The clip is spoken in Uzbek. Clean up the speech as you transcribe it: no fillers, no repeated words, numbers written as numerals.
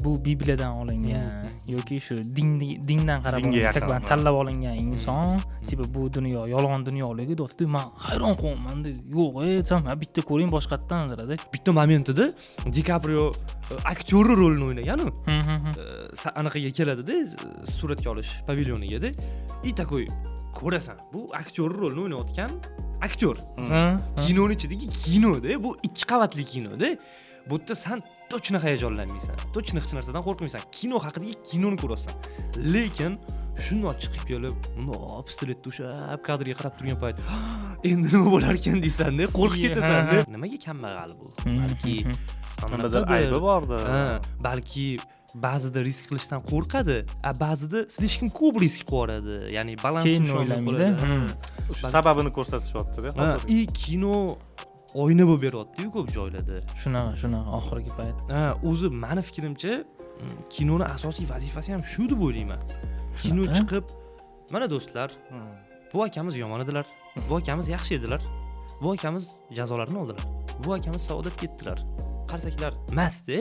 bu Bibliyadan olingan yoki shu dindan qarab Dinga yaqin. как бы tanlab olingan inson, tipa bu dunyo yolg'on dunyoligida deyapti. Men hayron qolmanman. Yo'q, sen bitta ko'ring boshqatdan nazarda. Bitta momentida DiKaprio aktyorni rolini o'ynagan-ku. Anaqaga keladi-da, suratga olish pavilyoniga-da. И такой ko'rasan, bu aktyorni rolini o'ynayotgan aktyor. Kinoning ichidagi kinoda, bu 2 qavatli kinoda. Bu yerda sen точно hayajonlanmaysan. Точно hech narsadan qo'rqmaysan. Kino haqidagi kinoni ko'rasan. Lekin shundoq chiqib kelib, pistolet tushab kadrga qarab turgan payt, endi nima bo'lar ekan deysan-da, qo'rqib ketasan-da. Nimaga kambag'al bu? Balki Nimadir aybi bordi. Balki ba'zida risk qilishdan qo'rqadi, ba'zida slishkim ko'p risk qiladi. Ya'ni balansni o'ylamaydi. Shu sababini ko'rsatishyapti-da hozir. Kino oyna bo'lib beryapti-ku ko'p joylarda. Shunaqa oxirgi payt. O'zi meni fikrimcha, kinoni asosiy vazifasi ham shu deb o'ylayman. Kino chiqib, mana do'stlar, bu akamiz yomon edilar, bu akamiz yaxshi edilar, bu akamiz jazolarni oldilar, bu akamiz saodat ketdilar. Qarsaklar mast-da.